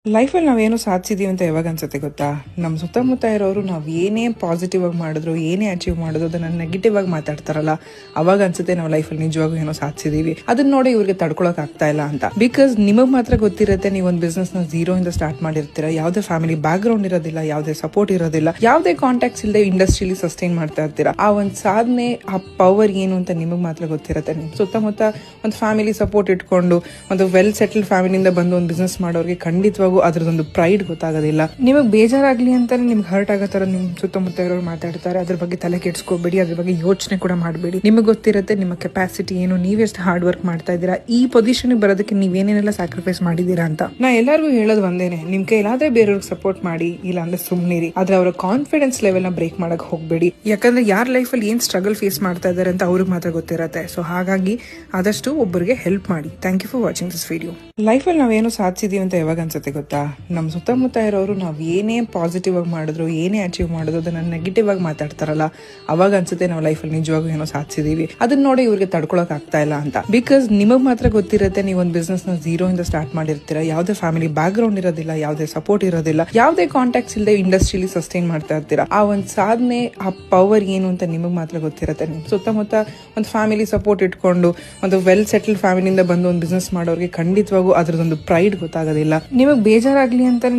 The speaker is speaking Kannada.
ಲೈಫಲ್ಲಿ ನಾವೇನು ಸಾಧಿಸಿದೀವಿ ಅಂತ ಯಾವಾಗ ಅನ್ಸುತ್ತೆ ಗೊತ್ತಾ? ನಮ್ಮ ಸುತ್ತಮುತ್ತ ಇರೋರು ನಾವು ಏನೇ ಪಾಸಿಟಿವ್ ಆಗಿ ಮಾಡಿದ್ರು, ಏನೇ ಅಚೀವ್ ಮಾಡಿದ್ರು ಅದನ್ನ ನೆಗೆಟಿವ್ ಆಗಿ ಮಾತಾಡ್ತಾರಲ್ಲ, ಅವಾಗ ಅನ್ಸುತ್ತೆ ನಾವು ಲೈಫಲ್ಲಿ ನಿಜವಾಗೂ ಏನೋ ಸಾಧಿಸಿದೀವಿ. ಅದನ್ನ ನೋಡಿ ಇವ್ರಿಗೆ ತಡ್ಕೊಳಕ್ ಆಗ್ತಾ ಇಲ್ಲ ಅಂತ. ಬಿಕಾಸ್ ನಿಮಗ್ ಮಾತ್ರ ಗೊತ್ತಿರುತ್ತೆ, ನೀವು ಒಂದು ಬಿಸ್ನೆಸ್ ನ ಝೀರೋ ಇಂದ ಸ್ಟಾರ್ಟ್ ಮಾಡಿರ್ತೀರಾ. ಯಾವುದೇ ಫ್ಯಾಮಿಲಿ ಬ್ಯಾಕ್ ಗ್ರೌಂಡ್ ಇರೋದಿಲ್ಲ, ಯಾವುದೇ ಸಪೋರ್ಟ್ ಇರೋದಿಲ್ಲ, ಯಾವುದೇ ಕಾಂಟ್ಯಾಕ್ಟ್ಸ್ ಇಲ್ಲದೆ ಇಂಡಸ್ಟ್ರಿಲಿ ಸಸ್ಟೈನ್ ಮಾಡ್ತಾ ಇರ್ತೀರಾ. ಆ ಒಂದು ಸಾಧನೆ, ಆ ಪವರ್ ಏನು ಅಂತ ನಿಮಗ್ ಮಾತ್ರ ಗೊತ್ತಿರುತ್ತೆ. ನಿಮ್ ಸುತ್ತಮುತ್ತ ಒಂದು ಫ್ಯಾಮಿಲಿ ಸಪೋರ್ಟ್ ಇಟ್ಕೊಂಡು ಒಂದು ವೆಲ್ ಸೆಟಲ್ಡ್ ಫ್ಯಾಮಿಲಿಯಿಂದ ಬಂದು ಒಂದು ಬಿಸ್ನೆಸ್ ಮಾಡೋರಿಗೆ ಖಂಡಿತವಾಗೂ ಅದ್ರದೊಂದು ಪ್ರೈಡ್ ಗೊತ್ತಾಗೋದಿಲ್ಲ. ನಿಮಗೆ ಬೇಜಾರಾಗ್ಲಿ ಅಂತಾನೆ ನಿಮ್ಗೆ ಹರ್ಟ್ ಆಗೋ ತರ ನಿಮ್ ಸುತ್ತಮುತ್ತ ಇರೋರು ಮಾತಾಡ್ತಾರೆ. ಅದ್ರ ಬಗ್ಗೆ ತಲೆ ಕೆಡ್ಸ್ಕೋಬೇಡಿ, ಅದ್ರ ಬಗ್ಗೆ ಯೋಚನೆ ಕೂಡ ಮಾಡಬೇಡಿ. ನಿಮಗೆ ಗೊತ್ತಿರುತ್ತೆ ನಿಮ್ಮ ಕೆಪಾಸಿಟಿ ಏನು, ನೀವೆಷ್ಟು ಹಾರ್ಡ್ ವರ್ಕ್ ಮಾಡ್ತಾ ಇದ್ದೀರಾ, ಈ ಪೊಸಿಷನ್ ಬರೋದಕ್ಕೆ ನೀವೇನೇನೆಲ್ಲ ಸ್ಯಾಕ್ರಿಫೈಸ್ ಮಾಡಿದೀರಾ ಅಂತ. ನಾ ಎಲ್ಲರಿಗೂ ಹೇಳೋದು ಒಂದೇನೆ, ನಿಮ್ ಕೈಲಾದ್ರೆ ಬೇರೆಯವ್ರಿಗೆ ಸಪೋರ್ಟ್ ಮಾಡಿ, ಇಲ್ಲ ಅಂದ್ರೆ ಸುಮ್ನಿರಿ. ಆದ್ರೆ ಅವರ ಕಾನ್ಫಿಡೆನ್ಸ್ ಲೆವೆಲ್ ನ ಬ್ರೇಕ್ ಮಾಡಕ್ ಹೋಗ್ಬೇಡಿ. ಯಾಕಂದ್ರೆ ಯಾರ ಲೈಫಲ್ಲಿ ಏನ್ ಸ್ಟ್ರಗಲ್ ಫೇಸ್ ಮಾಡ್ತಾ ಇದಾರೆ ಅಂತ ಅವ್ರಿಗೆ ಮಾತ್ರ ಗೊತ್ತಿರತ್ತೆ. ಸೊ ಹಾಗಾಗಿ ಆದಷ್ಟು ಒಬ್ಬರಿಗೆ ಹೆಲ್ಪ್ ಮಾಡಿ. Thank you for watching this video. ಲೈಫಲ್ಲಿ ನಾವೇನು ಸಾಧಿಸಿದೀವಿ ಅಂತ ಯಾವಾಗ ಅನ್ಸುತ್ತೆ ಗೊತ್ತಾ? ನಮ್ಮ ಸುತ್ತಮುತ್ತ ಇರೋರು ನಾವು ಏನೇ ಪಾಸಿಟಿವ್ ಆಗಿ ಮಾಡಿದ್ರು, ಏನೇ ಅಚೀವ್ ಮಾಡಿದ್ರು ಅದನ್ನ ನೆಗೆಟಿವ್ ಆಗಿ ಮಾತಾಡ್ತಾರಲ್ಲ, ಅವಾಗ ಅನ್ಸುತ್ತೆ ನಾವು ಲೈಫಲ್ಲಿ ನಿಜವಾಗೂ ಏನೋ ಸಾಧಿಸಿದೀವಿ. ಅದನ್ನ ನೋಡಿ ಇವ್ರಿಗೆ ತಡ್ಕೊಳಕ್ ಆಗ್ತಾ ಇಲ್ಲ ಅಂತ. ಬಿಕಾಸ್ ನಿಮಗ್ ಮಾತ್ರ ಗೊತ್ತಿರುತ್ತೆ, ನೀವು ಒಂದು ಬಿಸ್ನೆಸ್ ನ ಝೀರೋ ಇಂದ ಸ್ಟಾರ್ಟ್ ಮಾಡಿರ್ತೀರಾ. ಯಾವುದೇ ಫ್ಯಾಮಿಲಿ ಬ್ಯಾಕ್ ಗ್ರೌಂಡ್ ಇರೋದಿಲ್ಲ, ಯಾವುದೇ ಸಪೋರ್ಟ್ ಇರೋದಿಲ್ಲ, ಯಾವುದೇ ಕಾಂಟ್ಯಾಕ್ಟ್ಸ್ ಇಲ್ಲದೆ ಇಂಡಸ್ಟ್ರಿಲಿ ಸಸ್ಟೈನ್ ಮಾಡ್ತಾ ಇರ್ತೀರಾ. ಆ ಒಂದು ಸಾಧನೆ, ಆ ಪವರ್ ಏನು ಅಂತ ನಿಮಗ್ ಮಾತ್ರ ಗೊತ್ತಿರುತ್ತೆ. ನಿಮ್ ಸುತ್ತಮುತ್ತ ಒಂದು ಫ್ಯಾಮಿಲಿ ಸಪೋರ್ಟ್ ಇಟ್ಕೊಂಡು ಒಂದು ವೆಲ್ ಸೆಟಲ್ಡ್ ಫ್ಯಾಮಿಲಿಯಿಂದ ಬಂದು ಒಂದು ಬಿಸ್ನೆಸ್ ಮಾಡೋರಿಗೆ ಖಂಡಿತವಾಗೂ ಅದ್ರದೊಂದು ಪ್ರೈಡ್ ಗೊತ್ತಾಗೋದಿಲ್ಲ. ನಿಮಗೆ ಬೇಜಾರಾಗ್ಲಿ ಅಂತಾನೆ